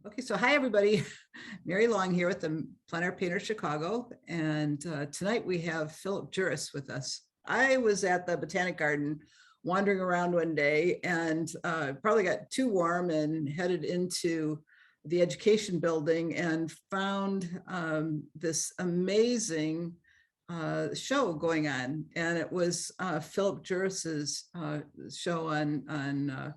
Okay, so hi everybody. Mary Long here with the Plein Painter Chicago, and tonight we have Philip Juras with us. I was at the Botanic Garden wandering around one day and probably got too warm and headed into the education building and found this amazing show going on, and it was Philip Juras's show on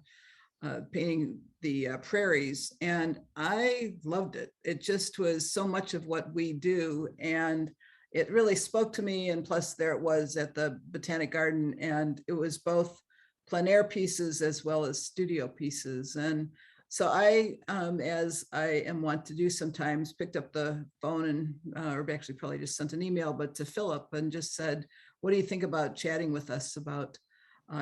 painting the prairies, and I loved it. It just was so much of what we do, and it really spoke to me. And plus, there it was at the Botanic Garden, and it was both plein air pieces as well as studio pieces. And so I, as I am wont to do sometimes, picked up the phone and, or actually probably just sent an email, but to Philip, and just said, "What do you think about chatting with us about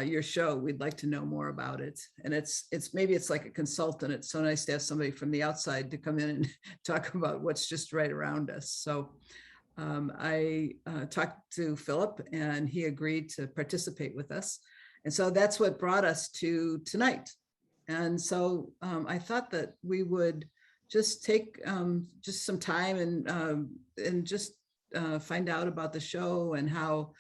your show? We'd like to know more about it." And it's maybe it's like a consultant. It's so nice to have somebody from the outside to come in and talk about what's just right around us. So I talked to Philip, and he agreed to participate with us. And so that's what brought us to tonight. And so I thought that we would just take just some time and just find out about the show and how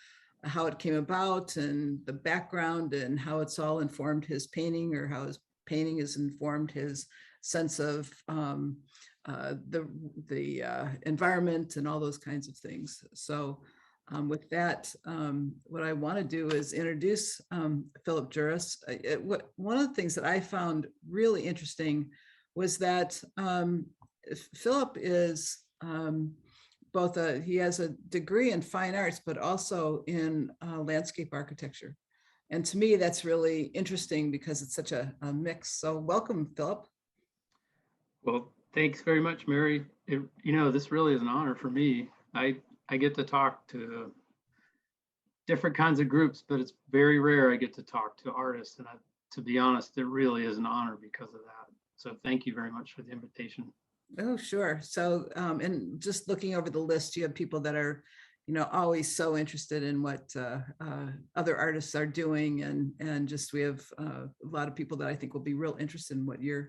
it came about and the background and how it's all informed his painting, or how his painting has informed his sense of the environment and all those kinds of things. So with that, what I want to do is introduce Philip Juras. One of the things that I found really interesting was that Philip is both he has a degree in fine arts, but also in landscape architecture. And to me, that's really interesting because it's such a mix. So welcome, Philip. Well, thanks very much, Mary. This really is an honor for me. I get to talk to different kinds of groups, but it's very rare I get to talk to artists. And to be honest, it really is an honor because of that. So thank you very much for the invitation. Oh, sure. So, and just looking over the list, you have people that are, always so interested in what other artists are doing, and just we have a lot of people that I think will be real interested in what you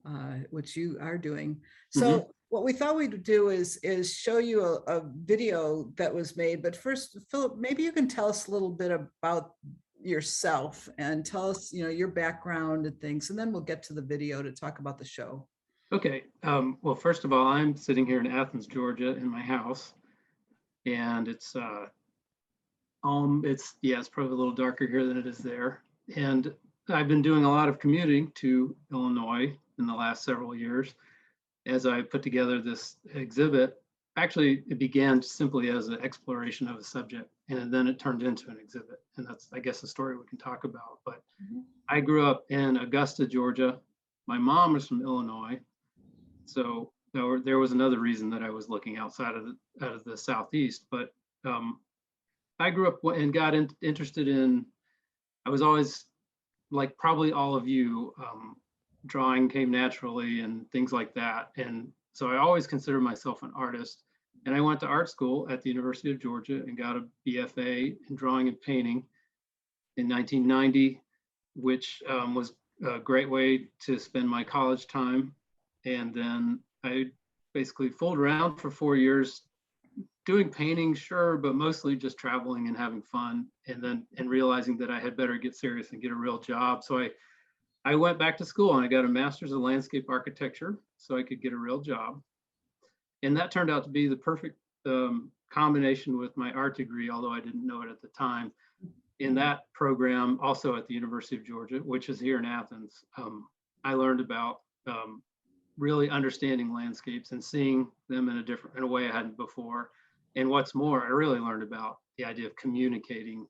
are doing. So, what we thought we'd do is show you a video that was made. But first, Philip, maybe you can tell us a little bit about yourself and tell us, your background and things, and then we'll get to the video to talk about the show. Okay. Well, first of all, I'm sitting here in Athens, Georgia, in my house, and it's probably a little darker here than it is there. And I've been doing a lot of commuting to Illinois in the last several years as I put together this exhibit. Actually, it began simply as an exploration of a subject, and then it turned into an exhibit. And that's, I guess, a story we can talk about. But I grew up in Augusta, Georgia. My mom was from Illinois. So there was another reason that I was looking outside of the Southeast. But I grew up and got interested in, I was always, like probably all of you, drawing came naturally and things like that. And so I always considered myself an artist. And I went to art school at the University of Georgia and got a BFA in drawing and painting in 1990, which was a great way to spend my college time. And then I basically fooled around for 4 years doing painting, sure, but mostly just traveling and having fun, and realizing that I had better get serious and get a real job. So I went back to school and I got a master's of landscape architecture so I could get a real job. And that turned out to be the perfect combination with my art degree, although I didn't know it at the time. In that program, also at the University of Georgia, which is here in Athens, I learned about really understanding landscapes and seeing them in a way I hadn't before. And what's more, I really learned about the idea of communicating,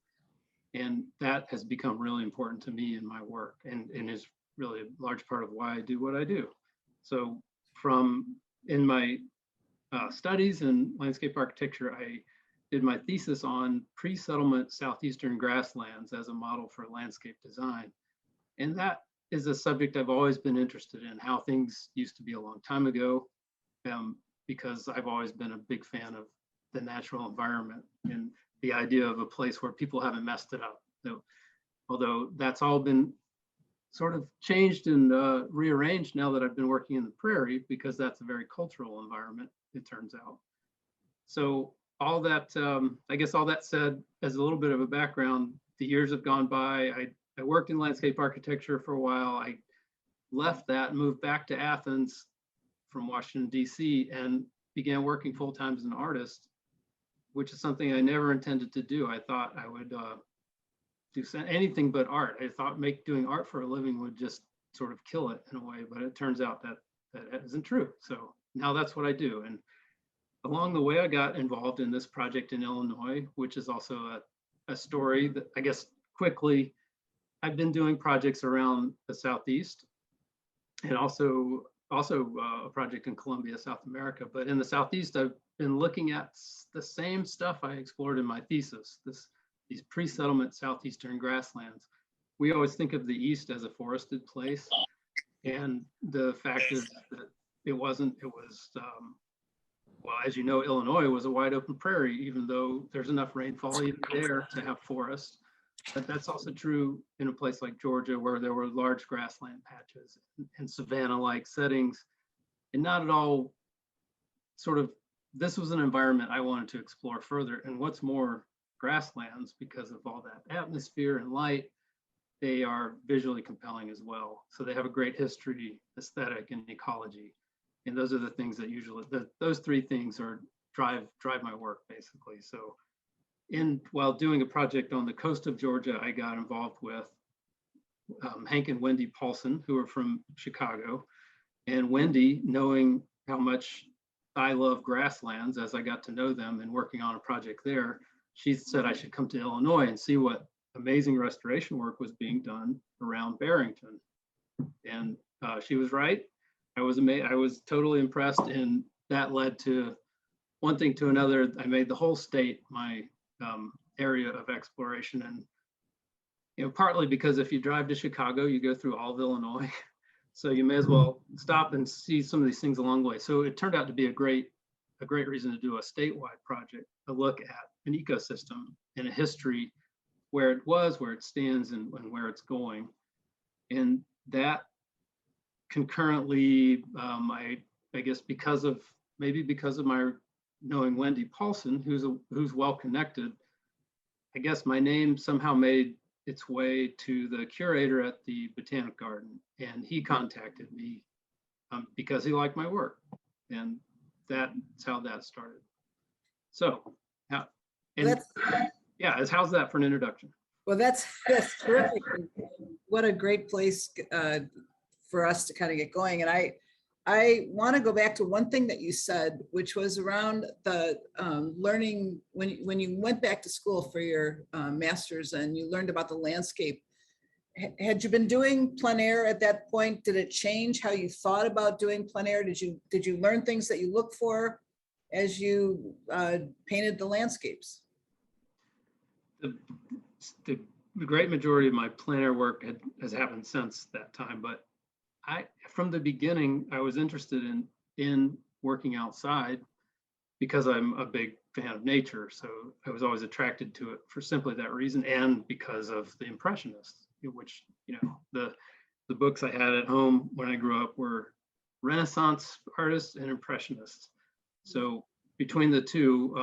and that has become really important to me in my work, and is really a large part of why I do what I do. So in my studies in landscape architecture, I did my thesis on pre-settlement southeastern grasslands as a model for landscape design. And that is a subject I've always been interested in, how things used to be a long time ago, because I've always been a big fan of the natural environment and the idea of a place where people haven't messed it up. So, although that's all been sort of changed and rearranged now that I've been working in the prairie, because that's a very cultural environment, it turns out. So all that, I guess all that said, as a little bit of a background, the years have gone by. I worked in landscape architecture for a while. I left that and moved back to Athens from Washington, D.C., and began working full-time as an artist, which is something I never intended to do. I thought I would do anything but art. I thought doing art for a living would just sort of kill it in a way, but it turns out that that isn't true. So now that's what I do. And along the way, I got involved in this project in Illinois, which is also a story that, I guess, quickly, I've been doing projects around the Southeast, and also a project in Colombia, South America. But in the Southeast, I've been looking at the same stuff I explored in my thesis, these pre-settlement Southeastern grasslands. We always think of the East as a forested place. And the fact is that it wasn't. It was, well, as you know, Illinois was a wide open prairie, even though there's enough rainfall even there to have forests. But that's also true in a place like Georgia, where there were large grassland patches and savanna-like settings, and not at all sort of, this was an environment I wanted to explore further. And what's more, grasslands, because of all that atmosphere and light, they are visually compelling as well. So they have a great history, aesthetic, and ecology. And those are the things that usually, those three things drive my work, basically. So while doing a project on the coast of Georgia, I got involved with Hank and Wendy Paulson, who are from Chicago. And Wendy, knowing how much I love grasslands as I got to know them and working on a project there, she said I should come to Illinois and see what amazing restoration work was being done around Barrington. And she was right. I was totally impressed, and that led to one thing to another. I made the whole state my area of exploration, and partly because if you drive to Chicago, you go through all of Illinois, so you may as well stop and see some of these things along the way. So it turned out to be a great reason to do a statewide project, a look at an ecosystem and a history, where it was, where it stands, and where it's going. And that concurrently, I guess because of my knowing Wendy Paulson, who's well connected, I guess my name somehow made its way to the curator at the Botanic Garden, and he contacted me because he liked my work, and that's how that started. So, how's that for an introduction? Well, that's terrific. What a great place for us to kind of get going. And I want to go back to one thing that you said, which was around the learning when you went back to school for your master's and you learned about the landscape. Had you been doing plein air at that point? Did it change how you thought about doing plein air? Did you learn things that you look for as you painted the landscapes? The great majority of my plein air work has happened since that time, but from the beginning, I was interested in working outside because I'm a big fan of nature. So I was always attracted to it for simply that reason, and because of the Impressionists, which, the books I had at home when I grew up were Renaissance artists and Impressionists. So between the two,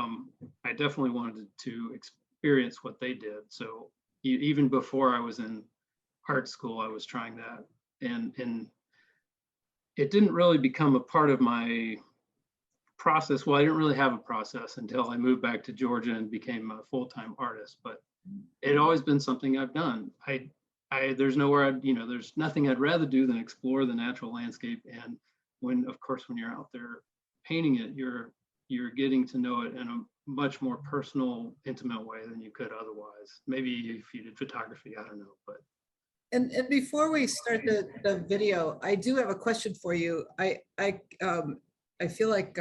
I definitely wanted to experience what they did. So even before I was in art school, I was trying that. And it didn't really become a part of my process. Well, I didn't really have a process until I moved back to Georgia and became a full-time artist, but it had always been something I've done. There's nothing I'd rather do than explore the natural landscape. And when you're out there painting it, you're getting to know it in a much more personal, intimate way than you could otherwise. Maybe if you did photography, I don't know, but. And before we start the video, I do have a question for you. I feel like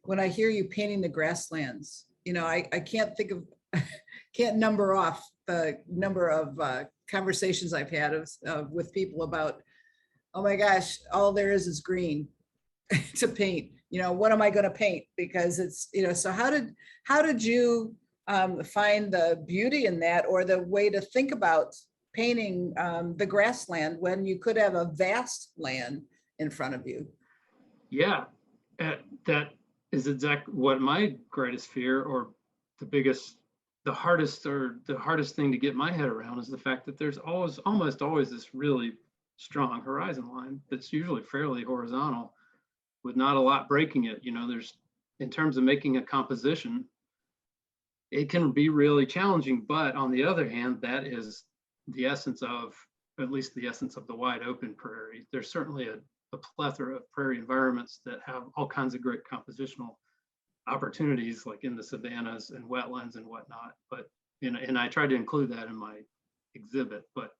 when I hear you painting the grasslands, I can't think of, can't number off the number of conversations I've had with people about, oh my gosh, all there is green to paint. What am I going to paint? Because it's, so how did you find the beauty in that, or the way to think about painting the grassland when you could have a vast land in front of you. Yeah, that is exactly what my greatest fear, or the hardest thing to get my head around, is the fact that there's almost always this really strong horizon line that's usually fairly horizontal with not a lot breaking it. There's, in terms of making a composition, it can be really challenging. But on the other hand, that is the essence of, at least the essence of the wide open prairie. There's certainly a plethora of prairie environments that have all kinds of great compositional opportunities, like in the savannas and wetlands and whatnot. But and I tried to include that in my exhibit. But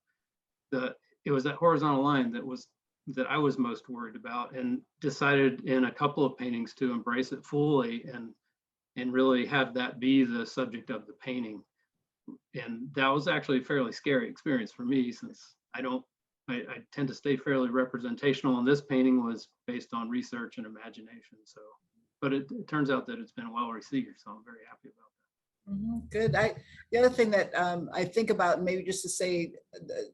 it was that horizontal line that I was most worried about, and decided in a couple of paintings to embrace it fully and really have that be the subject of the painting. And that was actually a fairly scary experience for me, since I tend to stay fairly representational, and this painting was based on research and imagination. So, but it turns out that it's been well received, so I'm very happy about that. Good. The other thing that I think about, maybe just to say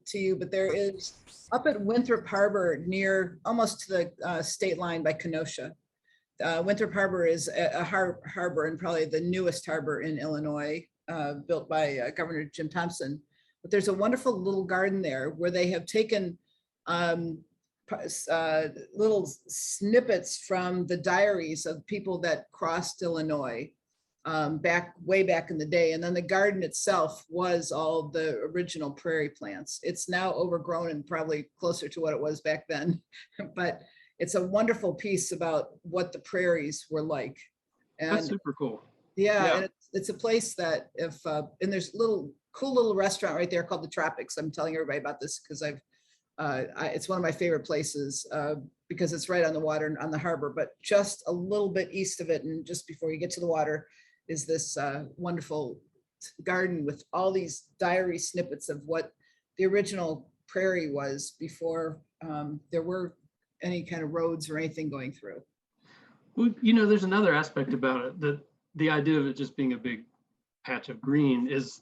to you, but there is up at Winthrop Harbor, near almost to the state line by Kenosha. Winthrop Harbor is a harbor, and probably the newest harbor in Illinois, built by Governor Jim Thompson. But there's a wonderful little garden there where they have taken little snippets from the diaries of people that crossed Illinois way back in the day. And then the garden itself was all the original prairie plants. It's now overgrown and probably closer to what it was back then. But it's a wonderful piece about what the prairies were like. And that's super cool. Yeah. And it's a place that and there's cool little restaurant right there called the Tropics. I'm telling everybody about this because it's one of my favorite places because it's right on the water and on the harbor. But just a little bit east of it, and just before you get to the water, is this wonderful garden with all these diary snippets of what the original prairie was before there were any kind of roads or anything going through. Well, there's another aspect about it, that the idea of it just being a big patch of green is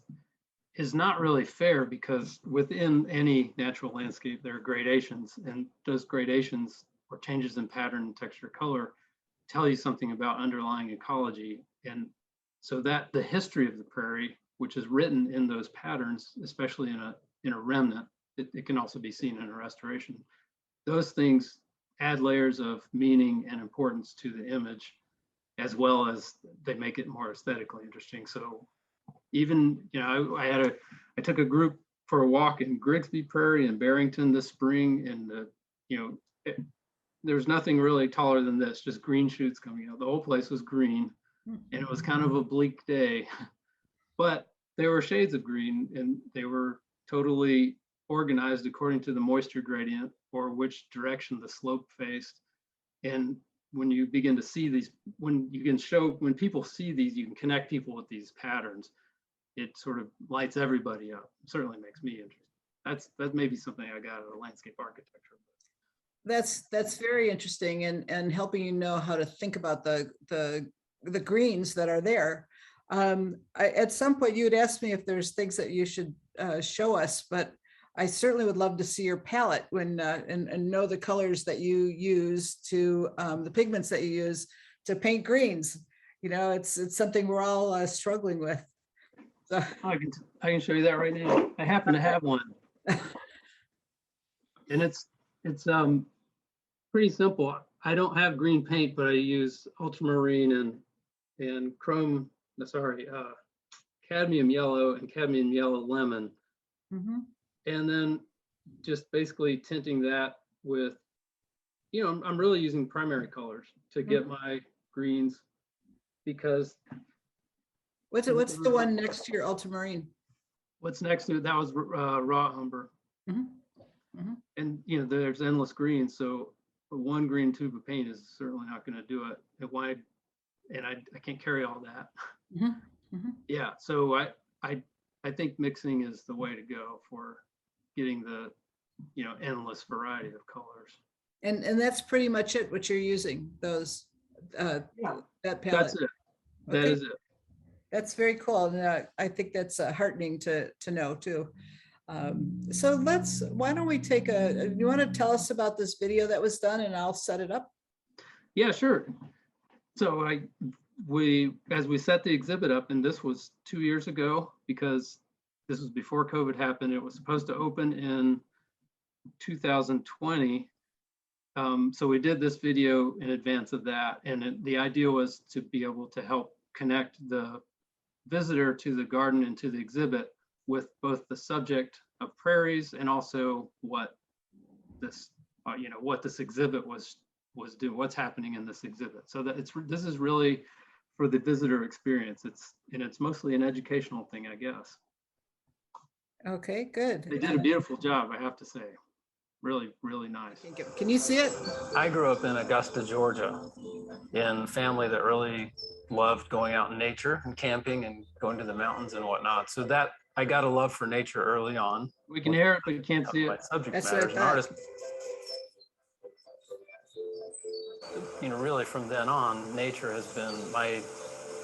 not really fair, because within any natural landscape there are gradations, and those gradations or changes in pattern, texture, color tell you something about underlying ecology. And so that the history of the prairie, which is written in those patterns, especially in a remnant, it can also be seen in a restoration. Those things add layers of meaning and importance to the image, as well as they make it more aesthetically interesting. So even, I took a group for a walk in Grigsby Prairie and Barrington this spring, and there's nothing really taller than this, just green shoots coming out. The whole place was green, and it was kind of a bleak day, but there were shades of green, and they were totally organized according to the moisture gradient or which direction the slope faced. And when you begin to see these, when people see these, you can connect people with these patterns. It sort of lights everybody up. It certainly makes me interested. That may be something I got out of landscape architecture. That's very interesting, and helping you know how to think about the greens that are there. At some point you had asked me if there's things that you should show us, but I certainly would love to see your palette and know the colors that you use to the pigments that you use to paint greens. It's something we're all struggling with. So I can show you that right now. I happen to have one, and it's pretty simple. I don't have green paint, but I use ultramarine and cadmium yellow and cadmium yellow lemon. Mm-hmm. And then just basically tinting that with, I'm really using primary colors to get my greens, because what's the one next to your ultramarine? What's next to it? That was raw umber. Mm-hmm. Mm-hmm. And there's endless greens, so one green tube of paint is certainly not going to do it. And I can't carry all that. Mm-hmm. Mm-hmm. Yeah, so I think mixing is the way to go for getting the endless variety of colors. And that's pretty much it, what you're using, those that palette. That's it. That is it. That's very cool. And I think that's heartening to know too. So why don't we take you want to tell us about this video that was done and I'll set it up? Yeah, sure. So as we set the exhibit up, and this was 2 years ago, because this was before COVID happened. It was supposed to open in 2020. So we did this video in advance of that. And the idea was to be able to help connect the visitor to the garden and to the exhibit with both the subject of prairies and also what this, what this exhibit was doing, what's happening in this exhibit. So that this is really for the visitor experience. It's mostly an educational thing, I guess. Okay, good. They did a beautiful job, I have to say. Really, really nice. Can you see it? I grew up in Augusta, Georgia, in a family that really loved going out in nature and camping and going to the mountains and whatnot. So that I got a love for nature early on. We can hear it, but you can't see My it. subject That's matter what as I an thought. artist. Really from then on, nature has been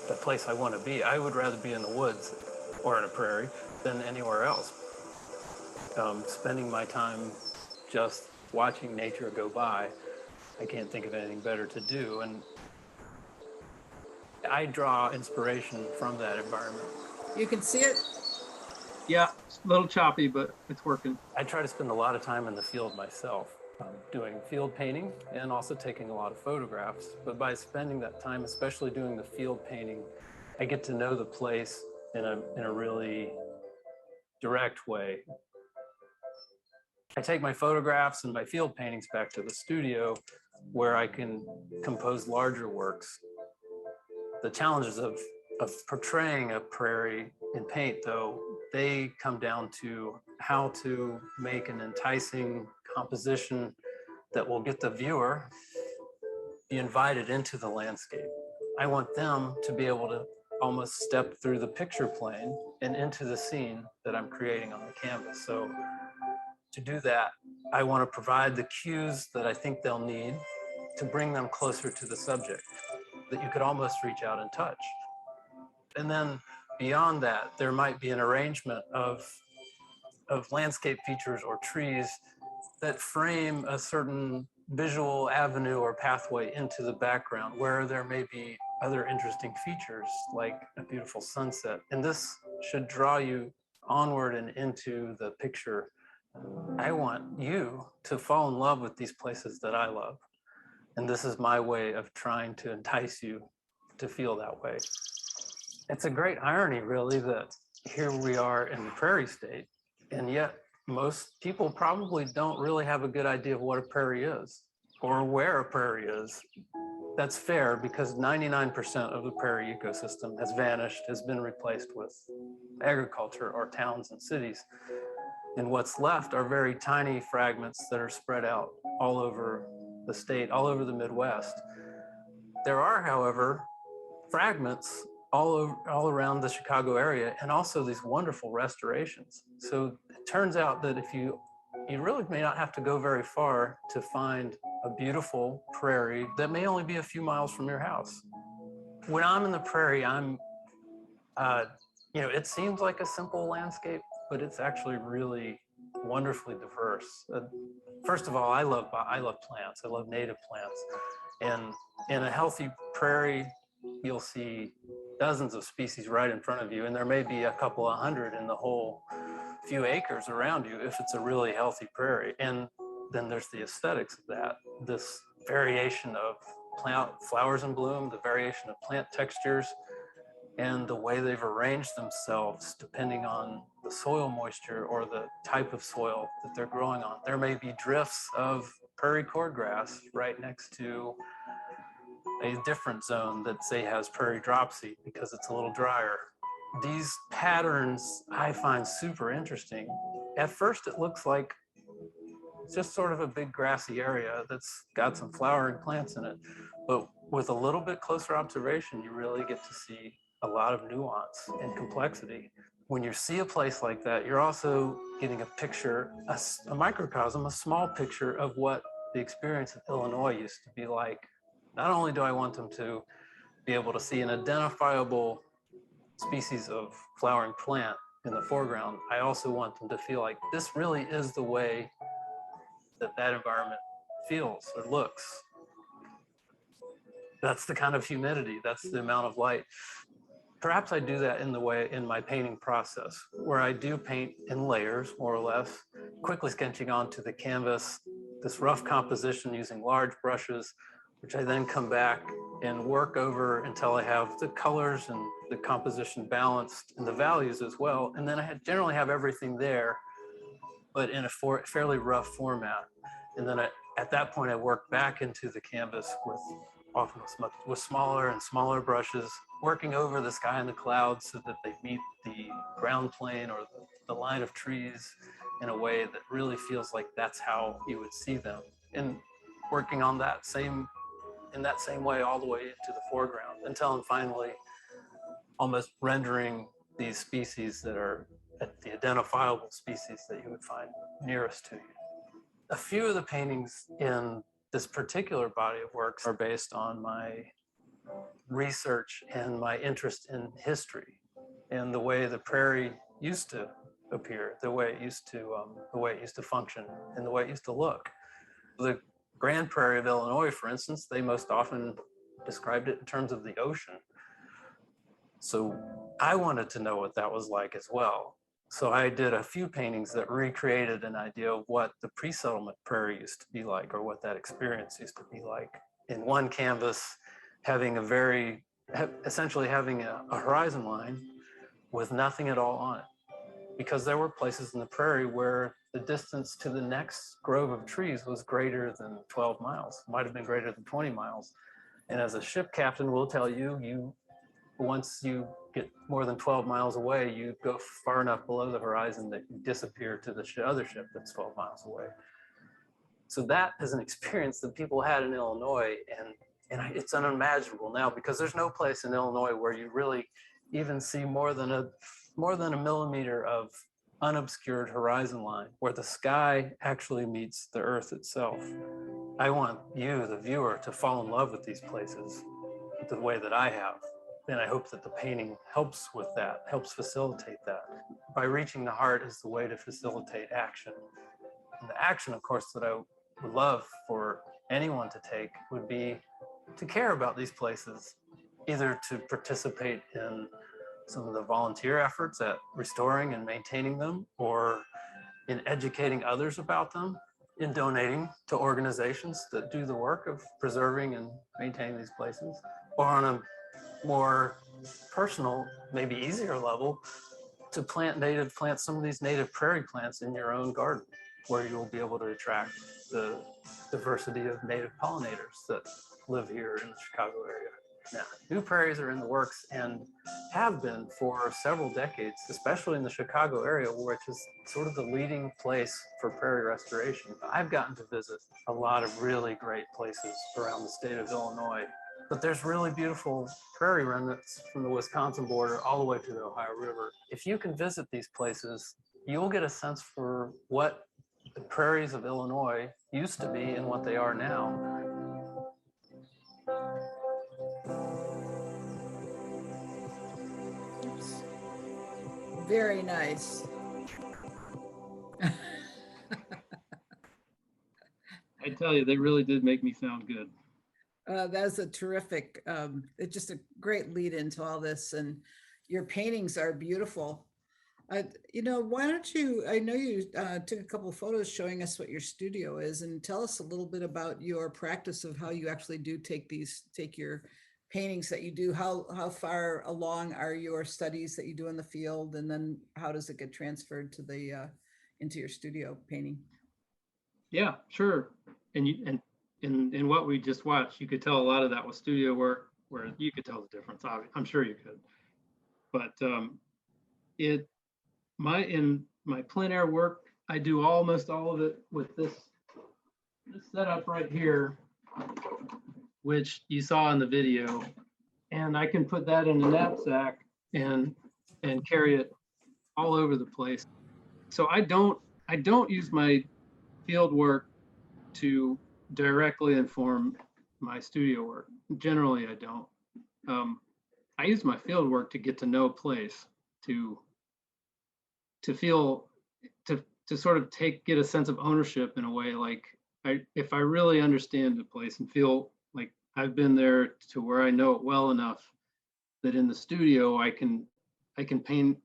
the place I want to be. I would rather be in the woods or in a prairie than anywhere else. Spending my time just watching nature go by, I can't think of anything better to do. And I draw inspiration from that environment. You can see it? Yeah, it's a little choppy, but it's working. I try to spend a lot of time in the field myself, doing field painting and also taking a lot of photographs. But by spending that time, especially doing the field painting, I get to know the place in a really direct way. I take my photographs and my field paintings back to the studio where I can compose larger works. The challenges of portraying a prairie in paint, though, they come down to how to make an enticing composition that will get the viewer be invited into the landscape. I want them to be able to almost step through the picture plane and into the scene that I'm creating on the canvas. So to do that, I want to provide the cues that I think they'll need to bring them closer to the subject, that you could almost reach out and touch. And then beyond that, there might be an arrangement of landscape features or trees that frame a certain visual avenue or pathway into the background where there may be other interesting features like a beautiful sunset. And this should draw you onward and into the picture. I want you to fall in love with these places that I love. And this is my way of trying to entice you to feel that way. It's a great irony, really, that here we are in the prairie state, and yet most people probably don't really have a good idea of what a prairie is or where a prairie is. That's fair because 99% of the prairie ecosystem has vanished, has been replaced with agriculture or towns and cities. And what's left are very tiny fragments that are spread out all over the state, all over the Midwest. There are, however, fragments all around the Chicago area, and also these wonderful restorations. So it turns out that if you really may not have to go very far to find a beautiful prairie that may only be a few miles from your house. When I'm in the prairie, it seems like a simple landscape, but it's actually really wonderfully diverse. First of all, I love plants. I love native plants. And in a healthy prairie, you'll see dozens of species right in front of you, and there may be a couple of hundred in the whole few acres around you if it's a really healthy prairie. And then there's the aesthetics of that, this variation of plant flowers in bloom, the variation of plant textures, and the way they've arranged themselves depending on the soil moisture or the type of soil that they're growing on. There may be drifts of prairie cordgrass right next to a different zone that, say, has prairie dropseed because it's a little drier. These patterns I find super interesting. At first, it looks like it's just sort of a big grassy area that's got some flowering plants in it. But with a little bit closer observation, you really get to see a lot of nuance and complexity. When you see a place like that, you're also getting a picture, a microcosm, a small picture of what the experience of Illinois used to be like. Not only do I want them to be able to see an identifiable species of flowering plant, in the foreground, I also want them to feel like this really is the way that that environment feels or looks. That's the kind of humidity, that's the amount of light. Perhaps I do that in my painting process, where I do paint in layers, more or less, quickly sketching onto the canvas this rough composition using large brushes, which I then come back and work over until I have the colors and the composition balanced and the values as well. And then I generally have everything there, but in a fairly rough format. And then at that point, I work back into the canvas with smaller and smaller brushes, working over the sky and the clouds so that they meet the ground plane or the line of trees in a way that really feels like that's how you would see them. And working on in that same way all the way into the foreground until I'm finally almost rendering these species that are the identifiable species that you would find nearest to you. A few of the paintings in this particular body of works are based on my research and my interest in history and the way the prairie used to appear, the way it used to function, and the way it used to look. The Grand Prairie of Illinois, for instance, they most often described it in terms of the ocean. So I wanted to know what that was like as well. So I did a few paintings that recreated an idea of what the pre-settlement prairie used to be like, or what that experience used to be like. In one canvas, essentially having a horizon line with nothing at all on it. Because there were places in the prairie where the distance to the next grove of trees was greater than 12 miles, might have been greater than 20 miles. And as a ship captain will tell you, once you get more than 12 miles away, you go far enough below the horizon that you disappear to the other ship that's 12 miles away. So that is an experience that people had in Illinois, and it's unimaginable now, because there's no place in Illinois where you really even see more than a millimeter of unobscured horizon line, where the sky actually meets the earth itself. I want you, the viewer, to fall in love with these places the way that I have. And I hope that the painting helps with that, helps facilitate that. By reaching the heart is the way to facilitate action. And the action, of course, that I would love for anyone to take would be to care about these places, either to participate in some of the volunteer efforts at restoring and maintaining them, or in educating others about them, in donating to organizations that do the work of preserving and maintaining these places, or on a more personal, maybe easier level, to plant some of these native prairie plants in your own garden, where you'll be able to attract the diversity of native pollinators that live here in the Chicago area. Now, new prairies are in the works and have been for several decades, especially in the Chicago area, which is sort of the leading place for prairie restoration. I've gotten to visit a lot of really great places around the state of Illinois, but there's really beautiful prairie remnants from the Wisconsin border all the way to the Ohio River. If you can visit these places, you'll get a sense for what the prairies of Illinois used to be and what they are now. Very nice. I tell you, they really did make me sound good. That's a terrific, it's just a great lead into all this, and your paintings are beautiful. Why don't you, I know you took a couple of photos showing us what your studio is, and tell us a little bit about your practice of how you actually do take your paintings that you do. How far along are your studies that you do in the field, and then how does it get transferred to into your studio painting? Yeah, sure. And in what we just watched, you could tell a lot of that was studio work, where you could tell the difference. I'm sure you could. But in my plein air work, I do almost all of it with this setup right here, which you saw in the video, and I can put that in a knapsack and carry it all over the place. So I don't use my field work to directly inform my studio work. Generally, I don't. I use my field work to get to know a place, to to feel, to sort of get a sense of ownership in a way, like if I really understand the place and feel like I've been there to where I know it well enough that in the studio I can paint,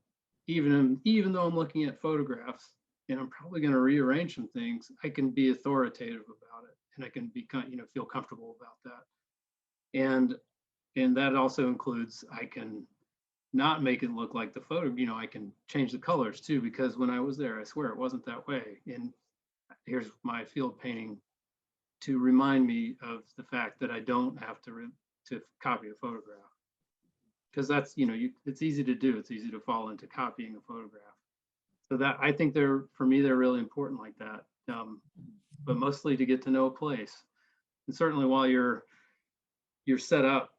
even though I'm looking at photographs and I'm probably going to rearrange some things, I can be authoritative about it, and I can be, feel comfortable about that. And that also includes, I can not make it look like the photo, I can change the colors too, because when I was there, I swear it wasn't that way. And here's my field painting to remind me of the fact that I don't have to copy a photograph. Because that's, it's easy to do. It's easy to fall into copying a photograph. So that, I think for me, they're really important like that. But mostly to get to know a place. And certainly while you're set up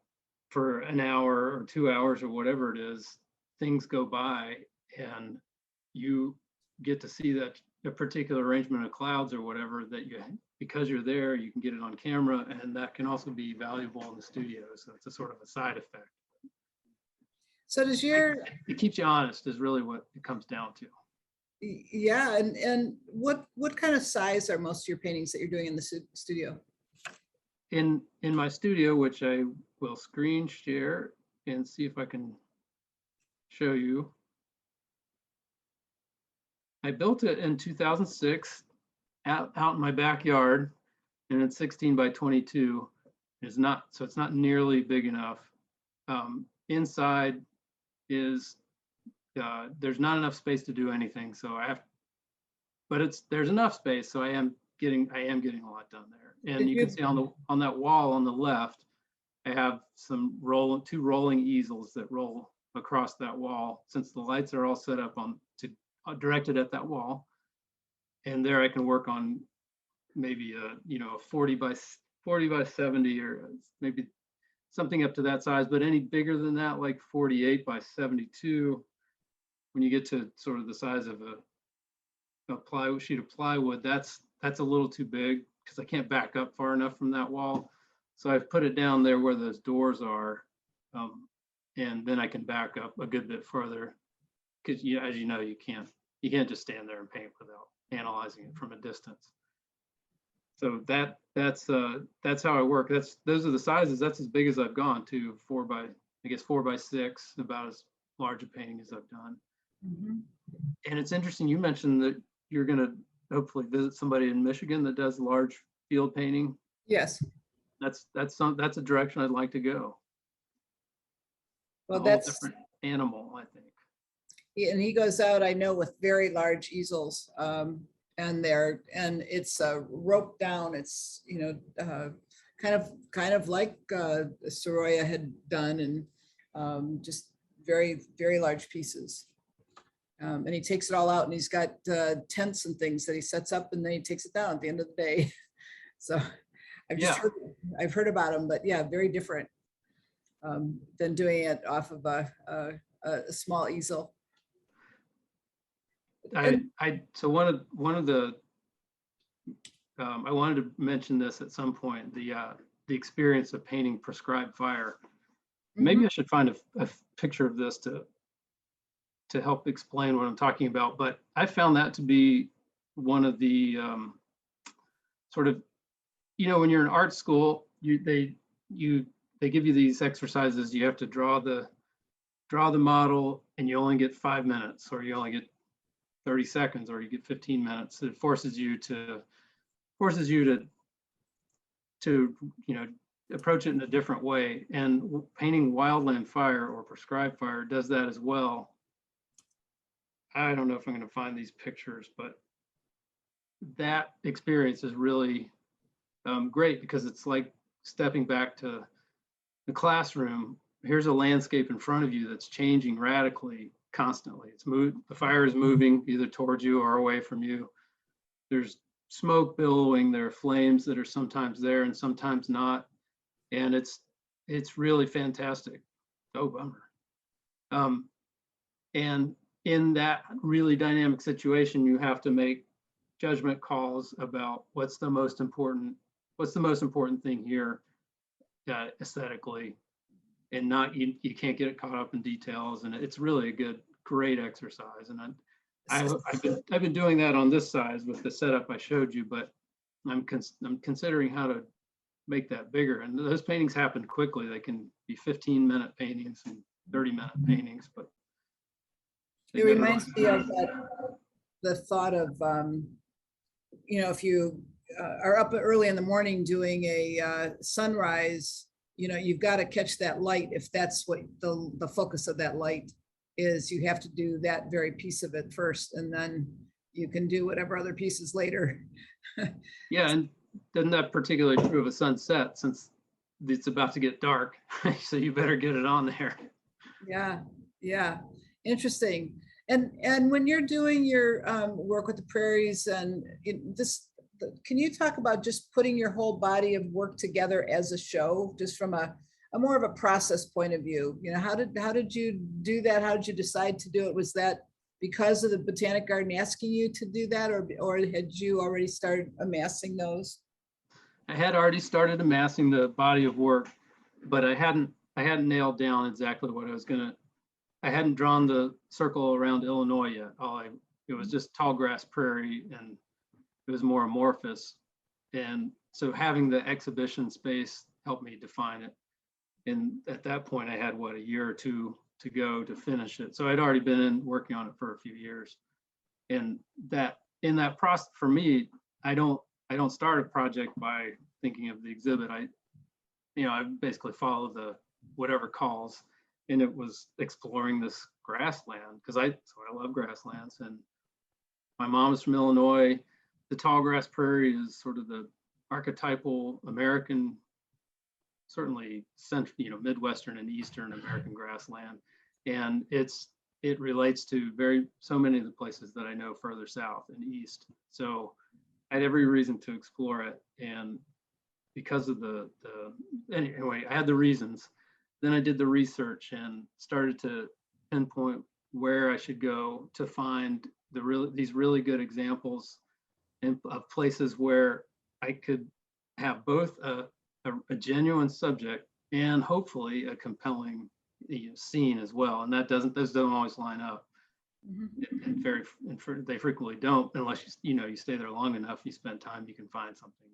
for an hour or 2 hours or whatever it is, things go by and you get to see that a particular arrangement of clouds or whatever that because you're there, you can get it on camera, and that can also be valuable in the studio. So it's a sort of a side effect. So does it keeps you honest is really what it comes down to. Yeah, and what kind of size are most of your paintings that you're doing in the studio? In my studio, which I will screen share and see if I can show you. I built it in 2006 out in my backyard, and it's 16 by 22. It's not nearly big enough. Inside is there's not enough space to do anything, so there's enough space, so I am getting a lot done there. And you can see on that wall on the left, I have two rolling easels that roll across that wall, since the lights are all set up directed at that wall. And there I can work on maybe a 40 by 70, or maybe something up to that size. But any bigger than that, like 48 by 72, when you get to sort of the size of a sheet of plywood, that's a little too big because I can't back up far enough from that wall. So I've put it down there where those doors are, and then I can back up a good bit further, because as you know, you can't just stand there and paint without analyzing it from a distance. So that's how I work. Those are the sizes. That's as big as I've gone to, 4 by 6, about as large a painting as I've done. Mm-hmm. And it's interesting, you mentioned that you're going to hopefully visit somebody in Michigan that does large field painting. Yes. That's a direction I'd like to go. Well, that's a different animal, I think. And he goes out, I know, with very large easels, and it's roped down. It's kind of like Soroya had done, and just very, very large pieces. And he takes it all out, and he's got tents and things that he sets up, and then he takes it down at the end of the day. So I've heard about him, but yeah, very different than doing it off of a small easel. So one of the I wanted to mention this at some point, the experience of painting prescribed fire. Mm-hmm. Maybe I should find a picture of this to help explain what I'm talking about, but I found that to be one of the sort of, when you're in art school, they give you these exercises. You have to draw the model, and you only get 5 minutes, or you only get 30 seconds, or you get 15 minutes. It forces you to approach it in a different way. And painting wildland fire or prescribed fire does that as well. I don't know if I'm going to find these pictures, but that experience is really great, because it's like stepping back to the classroom. Here's a landscape in front of you that's changing radically, constantly. The fire is moving either towards you or away from you. There's smoke billowing. There are flames that are sometimes there and sometimes not, and it's really fantastic. Oh, bummer. And in that really dynamic situation, you have to make judgment calls about what's the most important thing here, aesthetically, and you can't get caught up in details. And it's really a great exercise. And I've been doing that on this size with the setup I showed you, but I'm considering how to make that bigger. And those paintings happen quickly. They can be 15-minute paintings and 30-minute paintings, but It reminds me of the thought of, if you are up early in the morning doing a sunrise, you've got to catch that light. If that's what the focus of that light is, you have to do that very piece of it first, and then you can do whatever other pieces later. Yeah, and isn't that particularly true of a sunset, since it's about to get dark? So you better get it on there. Yeah, interesting. And when you're doing your work with the prairies and can you talk about just putting your whole body of work together as a show, just from a more of a process point of view? How did you do that? How did you decide to do it? Was that because of the Botanic Garden asking you to do that, or had you already started amassing those? I had already started amassing the body of work, but I hadn't nailed down exactly what I was gonna. I hadn't drawn the circle around Illinois yet. It was just tall grass prairie, and it was more amorphous. And so having the exhibition space helped me define it. And at that point, I had a year or two to go to finish it. So I'd already been working on it for a few years. And in that process, for me, I don't start a project by thinking of the exhibit. I basically follow the whatever calls, and it was exploring this grassland because I love grasslands. And my mom's from Illinois. The tall grass prairie is sort of the archetypal American, certainly central, Midwestern and Eastern American grassland, and it relates to so many of the places that I know further south and east. So I had every reason to explore it, and because of anyway, I had the reasons. Then I did the research and started to pinpoint where I should go to find these really good examples of places where I could have both a genuine subject and hopefully a compelling scene as well. And those don't always line up. And they frequently don't, unless you stay there long enough, you spend time, you can find something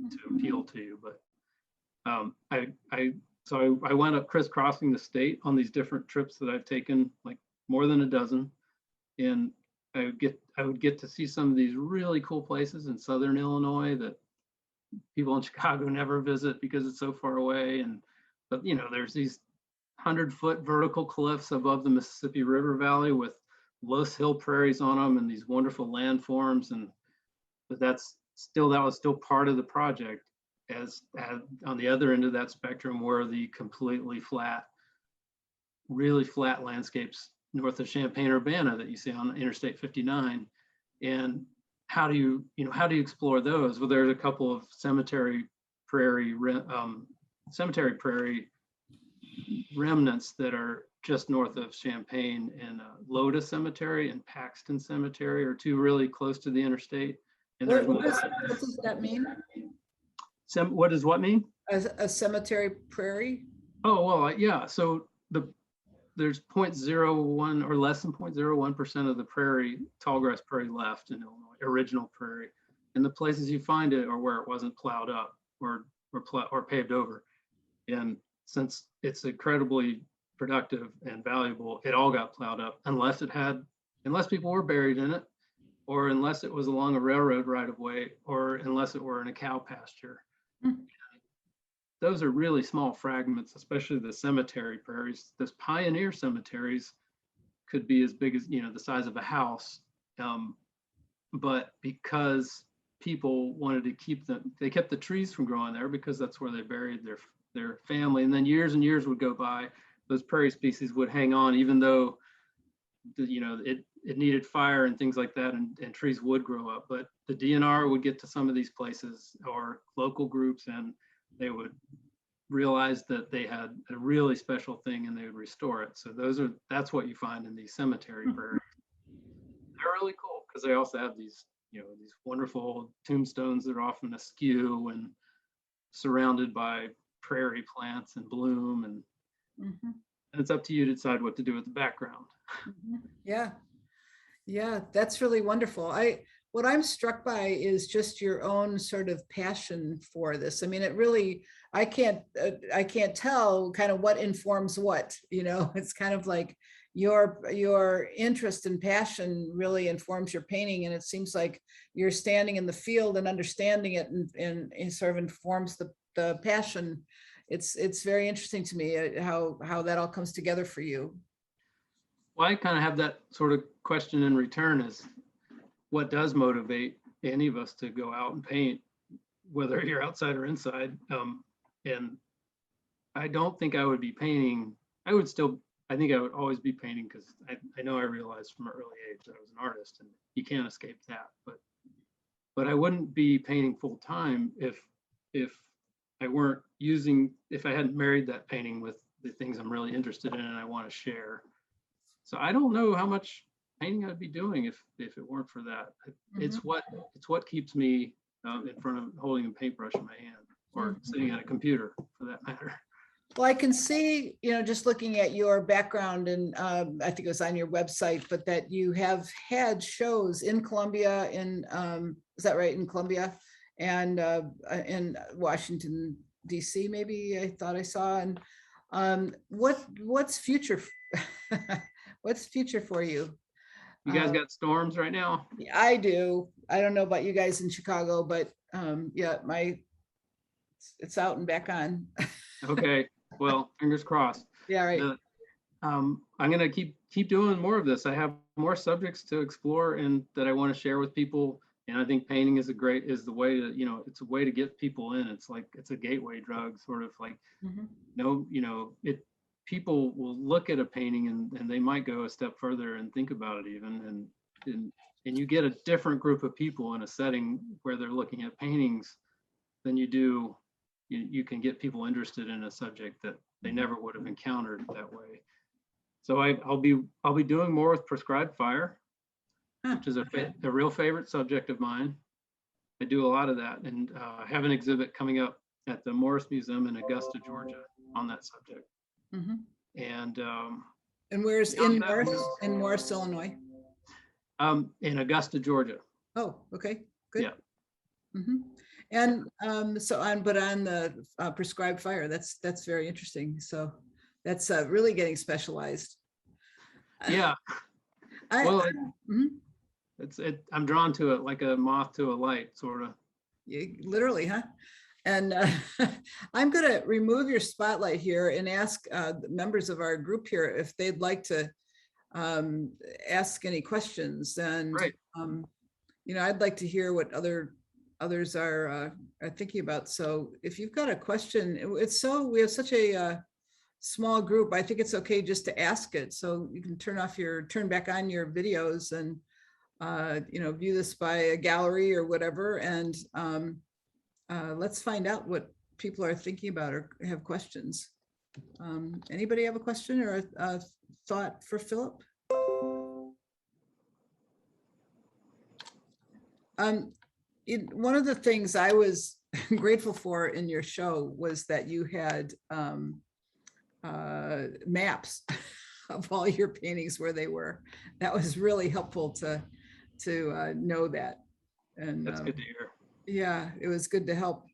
to appeal to you. But I wound up crisscrossing the state on these different trips that I've taken, like more than a dozen. And I would get to see some of these really cool places in Southern Illinois that people in Chicago never visit because it's so far away. But there's these 100-foot vertical cliffs above the Mississippi River Valley with Loess Hill prairies on them and these wonderful landforms. But that was still part of the project, as on the other end of that spectrum were the completely really flat landscapes north of Champaign-Urbana that you see on Interstate 59. And how do you explore those? Well, there's a couple of cemetery prairie remnants that are just north of Champaign, and Loda Cemetery and Paxton Cemetery are two really close to the interstate. And what does that mean? What does what mean? A cemetery prairie? Oh, well, yeah. So there's 0.01 or less than 0.01% of the tall grass prairie left in Illinois, original prairie. And the places you find it are where it wasn't plowed up or paved over. And since it's incredibly productive and valuable, it all got plowed up unless people were buried in it, or unless it was along a railroad right of way, or unless it were in a cow pasture. Those are really small fragments, especially the cemetery prairies. Those pioneer cemeteries could be as big as, the size of a house. But because people wanted to keep them, they kept the trees from growing there because that's where they buried their family. And then years and years would go by, those prairie species would hang on, even though it needed fire and things like that, and trees would grow up. But the DNR would get to some of these places, or local groups, and they would realize that they had a really special thing and they would restore it. So that's what you find in these cemetery prairies. They're really cool because they also have these wonderful tombstones that are often askew and surrounded by prairie plants and bloom, and it's up to you to decide what to do with the background. Yeah. Yeah, that's really wonderful. What I'm struck by is just your own sort of passion for this. I mean, it really, I can't tell kind of what informs what, you know, it's kind of like your interest and passion really informs your painting. And it seems like you're standing in the field and understanding it, and it sort of informs the passion. It's very interesting to me how that all comes together for you. Well, I kind of have that sort of question in return, is what does motivate any of us to go out and paint, whether you're outside or inside? And I don't think I would be painting. I think I would always be painting, because I know I realized from an early age that I was an artist, and you can't escape that. But I wouldn't be painting full time if I weren't using, if I hadn't married that painting with the things I'm really interested in and I want to share. So I don't know how much painting I'd be doing if it weren't for that. It's what keeps me in front of holding a paintbrush in my hand, or sitting at a computer for that matter. Well, I can see, you know, just looking at your background, and I think it was on your website, but that you have had shows in Columbia, is that right, in Columbia, and in Washington, D.C. maybe, I thought I saw. And what's future? What's future for you? You guys got storms right now? I do. I don't know about you guys in Chicago, but yeah, it's out and back on. Okay, well, fingers crossed. Yeah, right. I'm gonna keep doing more of this. I have more subjects to explore and that I want to share with people. And I think painting is the way to, you know, it's a way to get people in. It's like, it's a gateway drug, sort of like, no, you know, people will look at a painting and they might go a step further and think about it even. And you get a different group of people in a setting where they're looking at paintings than you do. You can get people interested in a subject that they never would have encountered that way. So I'll be doing more with prescribed fire, which is a real favorite subject of mine. I do a lot of that, and I have an exhibit coming up at the Morris Museum in Augusta, Georgia, on that subject. And where's in Morris, Illinois? In Augusta, Georgia. Oh, okay, good. Yeah. And so on the prescribed fire, that's very interesting. So that's really getting specialized. Yeah. I'm drawn to it like a moth to a light, sort of. Literally, huh? And I'm going to remove your spotlight here and ask members of our group here if they'd like to ask any questions. And right. You know, I'd like to hear what others are thinking about. So if you've got a question, we have such a small group. I think it's okay just to ask it. So you can turn back on your videos and you know, view this by a gallery or whatever. And let's find out what people are thinking about or have questions. Anybody have a question or a thought for Philip? One of the things I was grateful for in your show was that you had maps of all your paintings where they were. That was really helpful to know that. And that's good to hear. Yeah, it was good to help.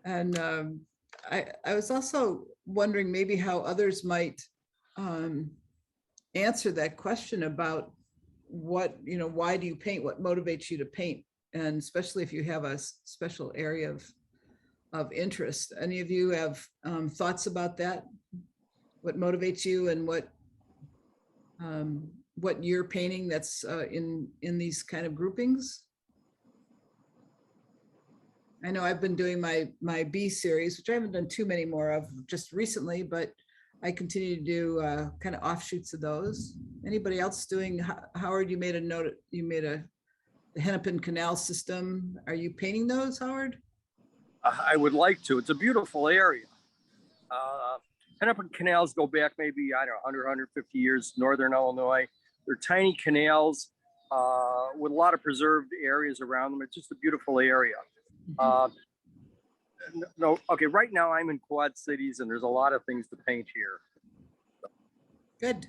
And I was also wondering maybe how others might answer that question about what, you know, why do you paint? What motivates you to paint? And especially if you have a special area of interest. Any of you have thoughts about that? What motivates you and what you're painting that's in these kind of groupings? I know I've been doing my B series, which I haven't done too many more of just recently, but I continue to do kind of offshoots of those. Anybody else doing? Howard, you made a note. You made the Hennepin Canal system. Are you painting those, Howard? I would like to. It's a beautiful area. Hennepin canals go back maybe, I don't know, 100, 150 years, northern Illinois. They're tiny canals with a lot of preserved areas around them. It's just a beautiful area. No, okay, right now I'm in Quad Cities and there's a lot of things to paint here. Good.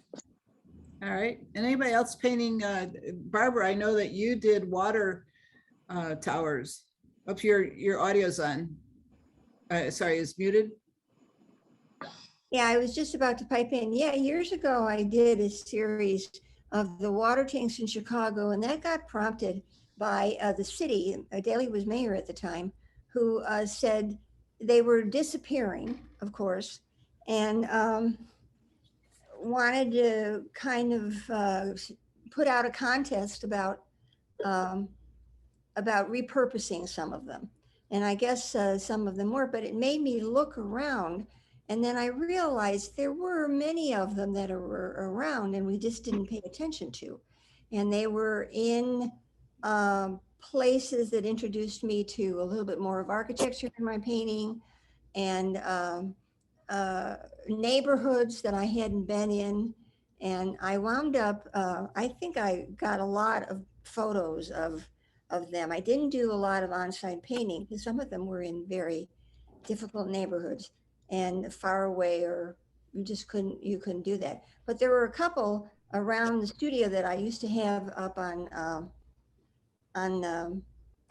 All right. And anybody else painting? Barbara, I know that you did water towers. Hope your audio's on. Sorry, is muted. Yeah, I was just about to pipe in. Yeah, years ago, I did a series of the water tanks in Chicago, and that got prompted by the city. Daley was mayor at the time, who said they were disappearing, of course, and wanted to kind of put out a contest um, about repurposing some of them. And I guess some of them were, but it made me look around. And then I realized there were many of them that were around and we just didn't pay attention to. And they were in places that introduced me to a little bit more of architecture in my painting, and neighborhoods that I hadn't been in. And I wound up, I think I got a lot of photos of them. I didn't do a lot of on-site painting because some of them were in very difficult neighborhoods and far away, or you couldn't do that. But there were a couple around the studio that I used to have up on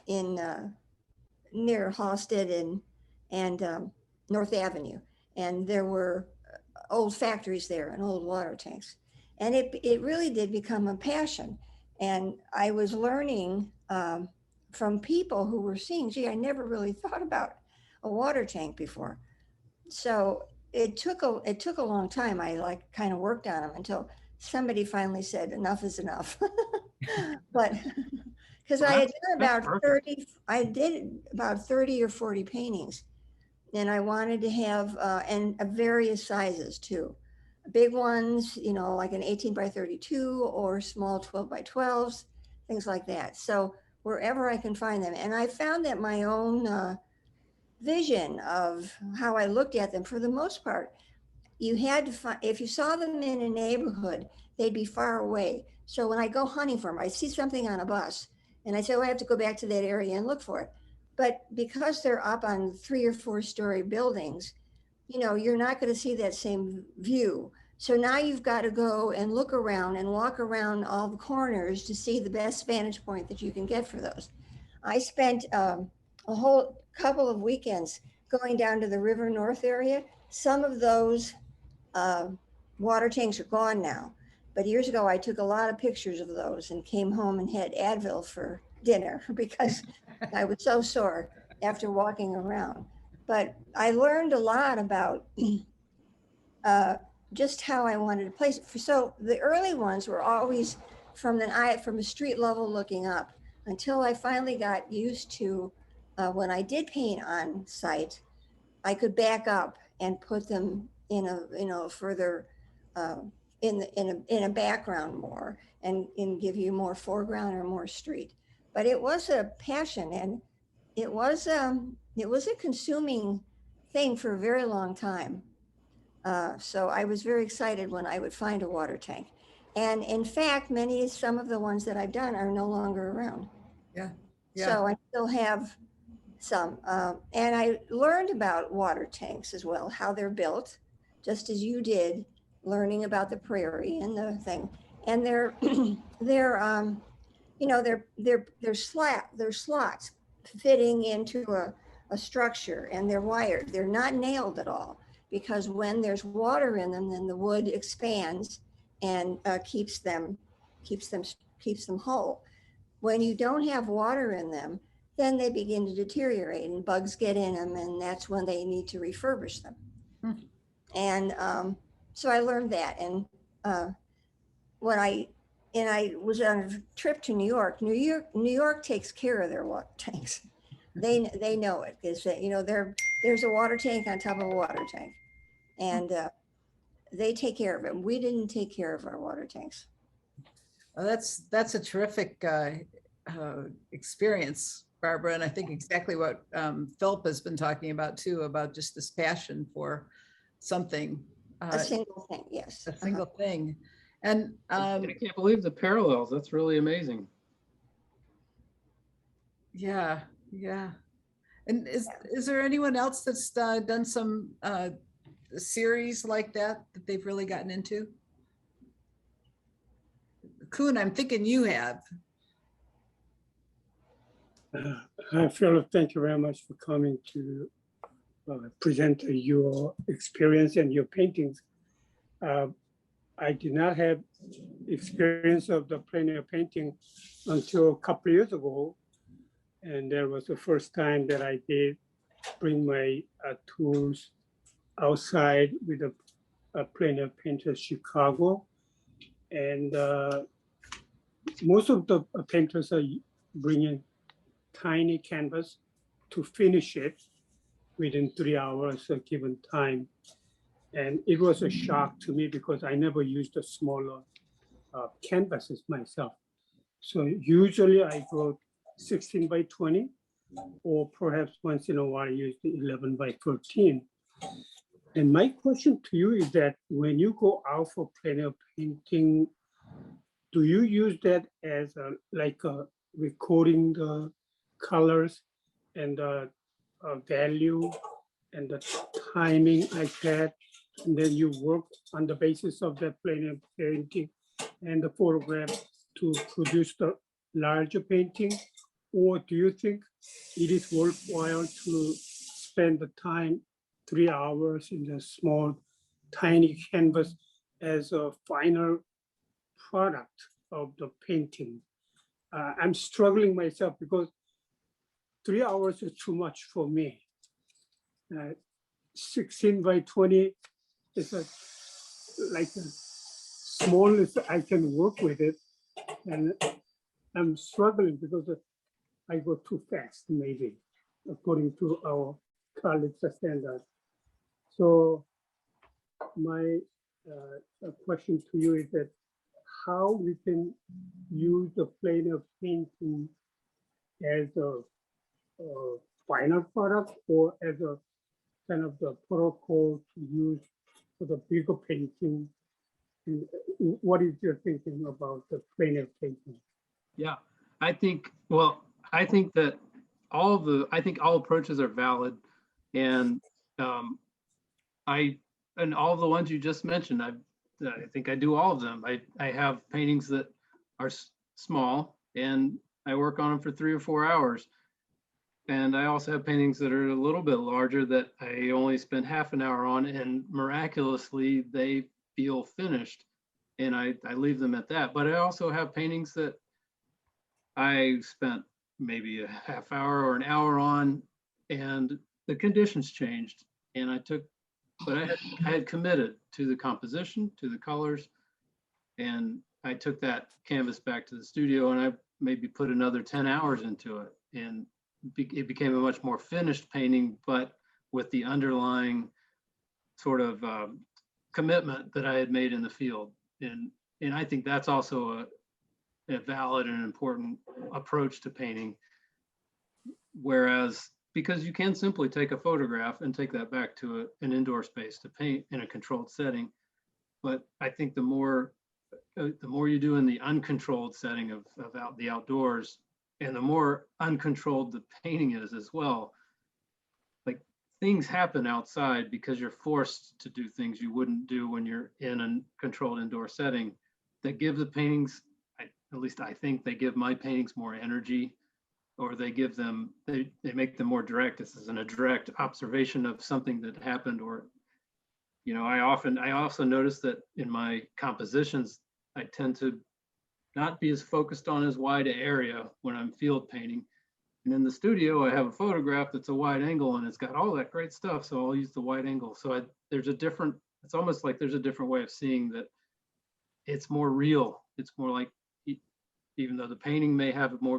in near Halsted and North Avenue, and there were old factories there and old water tanks, and it really did become a passion. And I was learning from people who were seeing, gee, I never really thought about a water tank before. So it took a long time. I like kind of worked on them until somebody finally said enough is enough. But because Well, I had that's done about perfect. 30, I did about 30 or 40 paintings, and I wanted to have and various sizes too. Big ones, you know, like an 18 by 32 or small 12 by 12s, things like that. So wherever I can find them. And I found that my own vision of how I looked at them, for the most part, you had to find, if you saw them in a neighborhood, they'd be far away. So when I go hunting for them, I see something on a bus and I say, oh, I have to go back to that area and look for it. But because they're up on 3 or 4 story buildings, you know, you're not going to see that same view. So now you've got to go and look around and walk around all the corners to see the best vantage point that you can get for those. I spent a whole couple of weekends going down to the River North area. Some of those uh, water tanks are gone now, but years ago I took a lot of pictures of those and came home and had Advil for dinner because I was so sore after walking around. But I learned a lot about uh, just how I wanted to place it. So the early ones were always from from a street level looking up, until I finally got used to when I did paint on site, I could back up and put them in a, you know, further uh, in a background more, and give you more foreground or more street. But it was a passion, and it was a consuming thing for a very long time. So I was very excited when I would find a water tank. And in fact, some of the ones that I've done are no longer around. Yeah. Yeah. So I still have some. And I learned about water tanks as well, how they're built, just as you did, learning about the prairie and the thing. And they're you know, they're slots fitting into a structure, and they're wired. They're not nailed at all, because when there's water in them, then the wood expands and keeps them keeps them whole. When you don't have water in them, then they begin to deteriorate and bugs get in them, and that's when they need to refurbish them. Hmm. And so I learned that. And uh, when I was on a trip to New York. New York takes care of their water tanks. They know it, because you know, there's a water tank on top of a water tank, and they take care of it. We didn't take care of our water tanks. Well, that's a terrific experience, Barbara, and I think exactly what Philip has been talking about too, about just this passion for something, A single thing, yes. a single thing. And I can't believe the parallels. That's really amazing. yeah, yeah. And is there anyone else that's done some series like that they've really gotten into? Kuhn, I'm thinking you have. Hi, Philip. Thank you very much for coming to present your experience and your paintings. I did not have experience of the plein air painting until a couple of years ago. And that was the first time that I did bring my tools outside with a plein air painter, Chicago. And most of the painters are bringing tiny canvas to finish it within 3 hours a given time. And it was a shock to me because I never used a smaller canvases myself. So usually I go 16 by 20, or perhaps once in a while I use the 11 by 13. And my question to you is that when you go out for plein air painting, do you use that as like recording the colors and the value and the timing like that, and then you work on the basis of that plein air painting and the photograph to produce the larger painting? Or do you think it is worthwhile to spend the time 3 hours in a small tiny canvas as a final product of the painting? I'm struggling myself because 3 hours is too much for me. 16 by 20 is like the smallest I can work with it. And I'm struggling because I go too fast, maybe, according to our colleagues' standard. So my question to you is that how we can use the plein air painting as a final product or as a kind of the protocol to use for the bigger painting. And what is your thinking about the plein air painting? Yeah, I think that all approaches are valid, and all of the ones you just mentioned, I think I do all of them. I have paintings that are small and I work on them for 3 or 4 hours. And I also have paintings that are a little bit larger that I only spend half an hour on, and miraculously they feel finished, and I leave them at that. But I also have paintings that I spent maybe a half hour or an hour on, and the conditions changed, and I had committed to the composition, to the colors, and I took that canvas back to the studio and I maybe put another 10 hours into it, and it became a much more finished painting, but with the underlying sort of commitment that I had made in the field. And I think that's also a valid and important approach to painting. Whereas, because you can simply take a photograph and take that back to an indoor space to paint in a controlled setting. But I think the more you do in the uncontrolled setting of the outdoors, and the more uncontrolled the painting is as well. Like, things happen outside because you're forced to do things you wouldn't do when you're in a controlled indoor setting, that give the paintings, at least I think they give my paintings more energy, or they make them more direct. This isn't a direct observation of something that happened. Or, I also notice that in my compositions, I tend to not be as focused on as wide an area when I'm field painting. And in the studio, I have a photograph that's a wide angle and it's got all that great stuff. So I'll use the wide angle. So it's almost like there's a different way of seeing that it's more real. It's more like, even though the painting may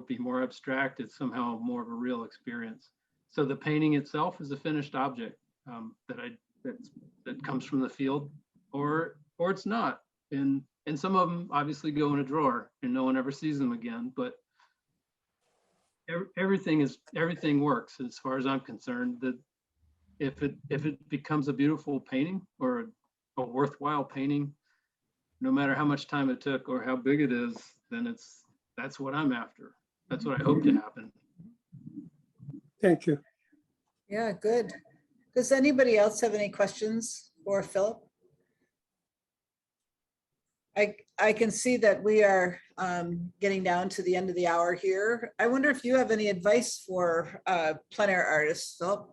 be more abstract, it's somehow more of a real experience. So the painting itself is a finished object that comes from the field, or it's not. And some of them obviously go in a drawer and no one ever sees them again, but everything works as far as I'm concerned. That if it becomes a beautiful painting or a worthwhile painting, no matter how much time it took or how big it is, then that's what I'm after. That's what I hope to happen. Thank you. Yeah, good. Does anybody else have any questions for Philip? I can see that we are getting down to the end of the hour here. I wonder if you have any advice for plein air artists, Philip?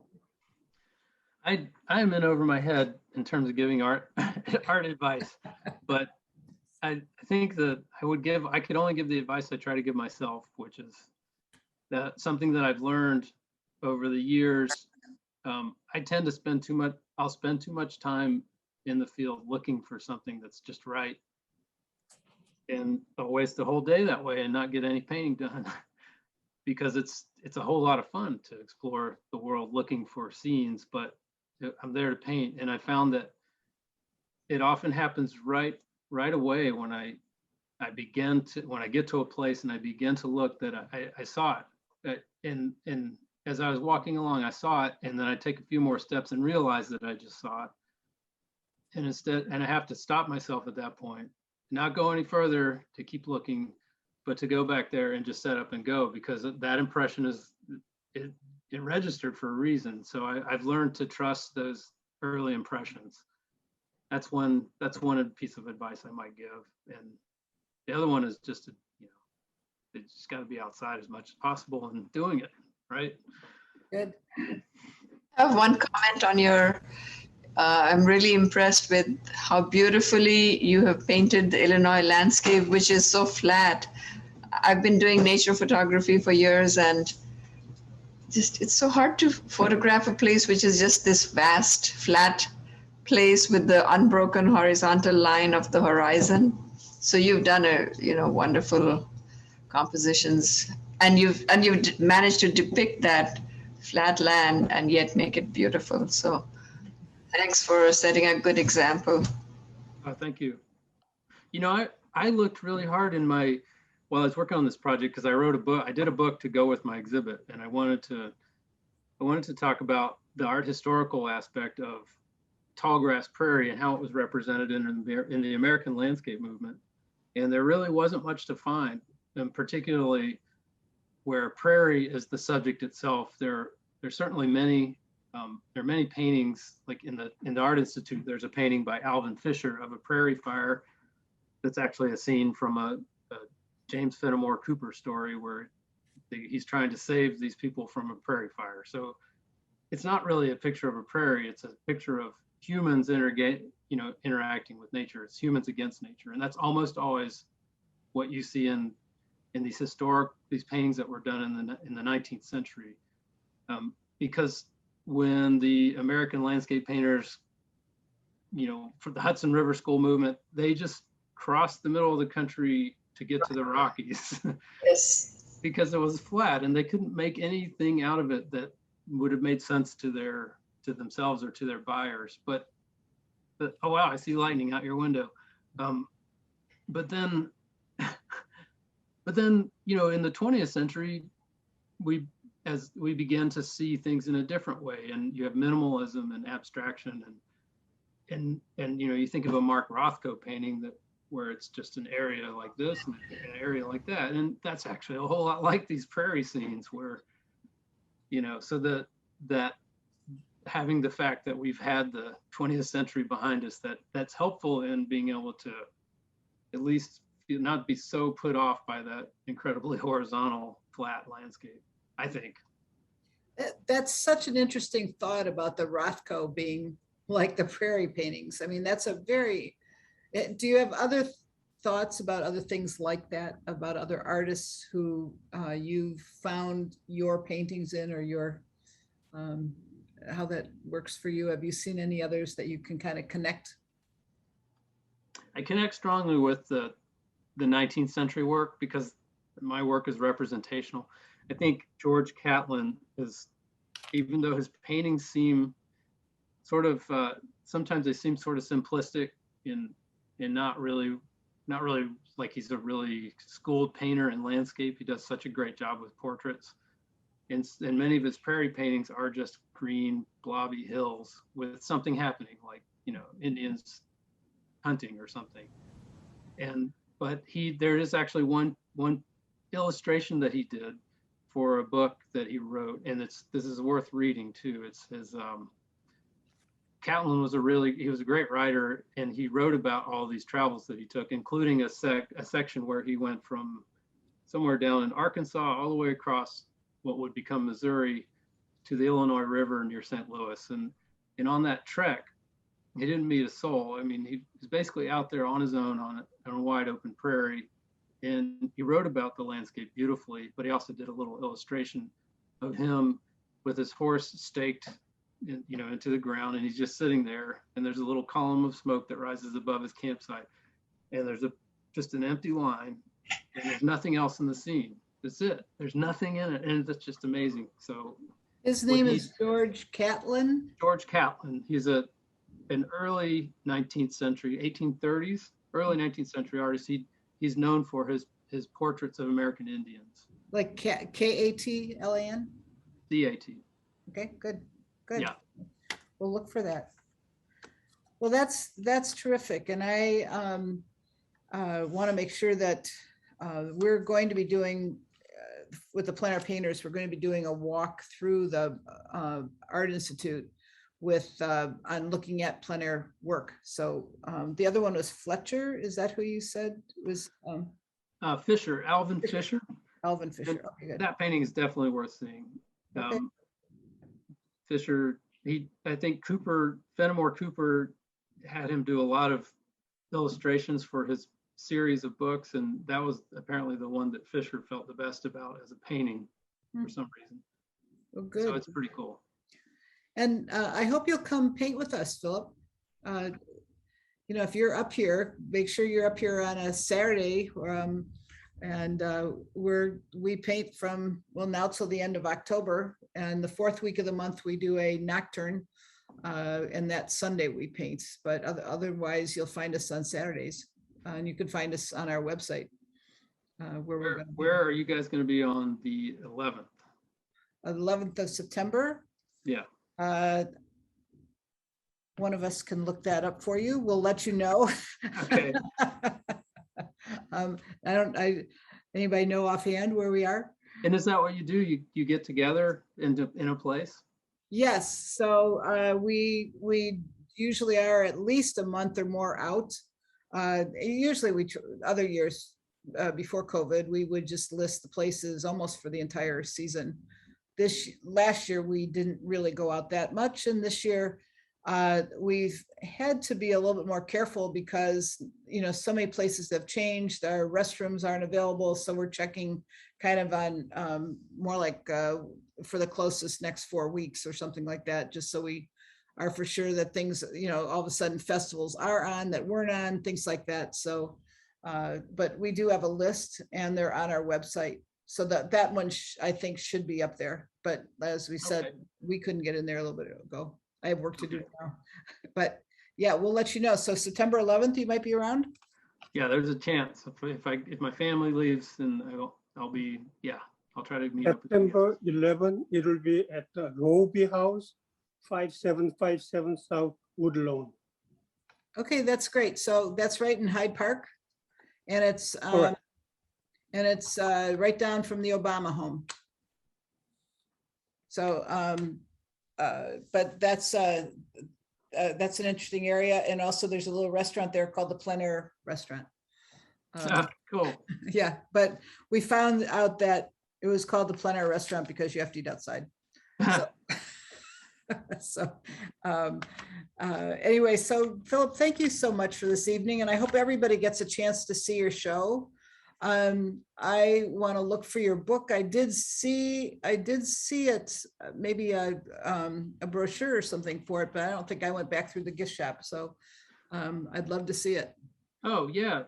I'm in over my head in terms of giving art art advice, but I think that I could only give the advice I try to give myself, which is that something that I've learned over the years. I tend to spend too much. I'll spend too much time in the field looking for something that's just right, and I'll waste the whole day that way and not get any painting done because it's a whole lot of fun to explore the world looking for scenes, but I'm there to paint. And I found that it often happens right away when I get to a place and I begin to look, that I saw it. And as I was walking along, I saw it, and then I take a few more steps and realize that I just saw it. And I have to stop myself at that point, not go any further to keep looking, but to go back there and just set up and go, because that impression it registered for a reason. So I've learned to trust those early impressions. That's one piece of advice I might give. And the other one is just they just got to be outside as much as possible and doing it, right? Good. I have one comment on your, I'm really impressed with how beautifully you have painted the Illinois landscape, which is so flat. I've been doing nature photography for years, and it's so hard to photograph a place which is just this vast, flat place with the unbroken horizontal line of the horizon. So you've done wonderful compositions, and you've managed to depict that flat land and yet make it beautiful. So thanks for setting a good example. Thank you. I looked really hard while I was working on this project, because I did a book to go with my exhibit, and I wanted to talk about the art historical aspect of tallgrass prairie and how it was represented in the American landscape movement. And there really wasn't much to find, and particularly where prairie is the subject itself. There's certainly many. There are many paintings, like in the Art Institute. There's a painting by Alvin Fisher of a prairie fire that's actually a scene from a James Fenimore Cooper story where he's trying to save these people from a prairie fire. So it's not really a picture of a prairie. It's a picture of humans interacting with nature. It's humans against nature, and that's almost always what you see in these paintings that were done in the 19th century, because when the American landscape painters, for the Hudson River School movement, they just crossed the middle of the country to get to the Rockies. Yes. Because it was flat and they couldn't make anything out of it that would have made sense to themselves or to their buyers. But oh wow, I see lightning out your window. But then in the 20th century, as we began to see things in a different way, and you have minimalism and abstraction, and you think of a Mark Rothko painting where it's just an area like this and an area like that, and that's actually a whole lot like these prairie scenes where, so that having the fact that we've had the 20th century behind us, that's helpful in being able to at least not be so put off by that incredibly horizontal flat landscape, I think. That's such an interesting thought about the Rothko being like the prairie paintings. I mean, that's do you have other thoughts about other things like that, about other artists who you've found your paintings in, or how that works for you? Have you seen any others that you can kind of connect? I connect strongly with the 19th century work because my work is representational. I think George Catlin even though his paintings seem sort of, sometimes they seem sort of simplistic and not really like he's a really schooled painter in landscape. He does such a great job with portraits. And many of his prairie paintings are just green, blobby hills with something happening, like, Indians hunting or something. But there is actually one illustration that he did for a book that he wrote, and this is worth reading too. It's his Catlin was he was a great writer, and he wrote about all these travels that he took, including a section where he went from somewhere down in Arkansas all the way across what would become Missouri to the Illinois River near St. Louis. And on that trek, he didn't meet a soul. I mean, he was basically out there on his own on a wide open prairie. And he wrote about the landscape beautifully, but he also did a little illustration of him with his horse staked into the ground, and he's just sitting there, and there's a little column of smoke that rises above his campsite, and there's just an empty line, and there's nothing else in the scene. That's it. There's nothing in it, and that's just amazing. So His name is George Catlin. George Catlin. He's an early 19th century, 1830s, early 19th century artist. He's known for his portraits of American Indians. Like K-A-T-L-A-N? C-A-T. Okay, good. Good. Yeah. We'll look for that. Well, that's terrific. And I want to make sure that we're going to be doing, with the Plein painters, we're going to be doing a walk through the Art Institute with on looking at plein air work. So the other one was Fletcher. Is that who you said was? Fisher, Alvin Fisher. Alvin Fisher. Okay, good. That painting is definitely worth seeing. Okay. Fisher, I think Fenimore Cooper had him do a lot of illustrations for his series of books, and that was apparently the one that Fisher felt the best about as a painting for some reason. Well, good. So it's pretty cool. And I hope you'll come paint with us, Philip. If you're up here, make sure you're up here on a Saturday. And we paint from, well, now till the end of October, and the fourth week of the month we do a nocturne, and that Sunday we paint. But otherwise, you'll find us on Saturdays, and you can find us on our website. Where are you guys going to be on the 11th? 11th of September. Yeah. One of us can look that up for you. We'll let you know. Okay. Anybody know offhand where we are? And is that what you do? You get together in a place? Yes. So we usually are at least a month or more out. Usually other years before COVID, we would just list the places almost for the entire season. Last year, we didn't really go out that much. And this year, we've had to be a little bit more careful because, so many places have changed. Our restrooms aren't available. So we're checking kind of on more like for the closest next 4 weeks or something like that, just so we are for sure that things, all of a sudden festivals are on that weren't on, things like that. So, but we do have a list and they're on our website. So that one I think should be up there. But as we said, Okay. We couldn't get in there a little bit ago. I have work to do now, but yeah, we'll let you know. So September 11th, you might be around. Yeah, there's a chance. If my family leaves, then I'll be, yeah, I'll try to meet up with you. September 11, it will be at the Roby House, 5757 South Woodlawn. Okay, that's great. So that's right in Hyde Park, and it's Correct. right down from the Obama home. So, but that's an interesting area, and also there's a little restaurant there called the Plein Air Restaurant. Cool. Yeah, but we found out that it was called the Plein Air Restaurant because you have to eat outside. So, anyway, so Philip, thank you so much for this evening, and I hope everybody gets a chance to see your show. I want to look for your book. I did see it, maybe a brochure or something for it, but I don't think I went back through the gift shop. So I'd love to see it. Oh yeah,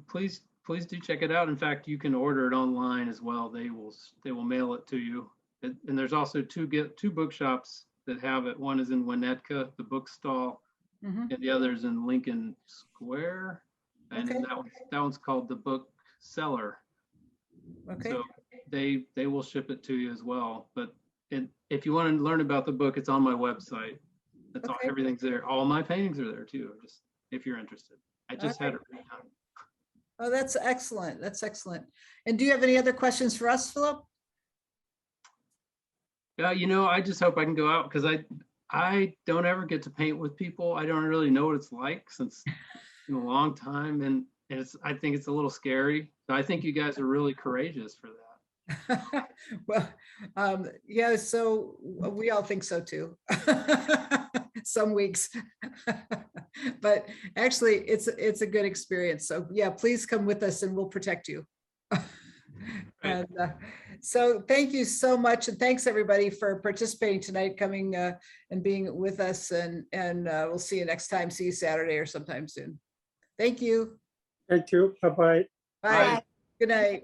please do check it out. In fact, you can order it online as well. They will mail it to you. And there's also two bookshops that have it. One is in Winnetka, the book stall, and the other is in Lincoln Square. And Okay. that one's called the Book Seller. Okay. So they will ship it to you as well. But if you want to learn about the book, it's on my website. That's all. Okay. Everything's there. All my paintings are there too. Just if you're interested. I just had it redone. Oh, that's excellent. That's excellent. And do you have any other questions for us, Philip? Yeah, I just hope I can go out because I don't ever get to paint with people. I don't really know what it's like since in a long time, and I think it's a little scary. So I think you guys are really courageous for that. Well, yeah, so we all think so too. Some weeks. But actually, it's a good experience. So yeah, please come with us and we'll protect you. And so thank you so much. And thanks everybody for participating tonight, coming and being with us. And we'll see you next time. See you Saturday or sometime soon. Thank you. Thank you. Bye-bye. Bye. Bye. Good night.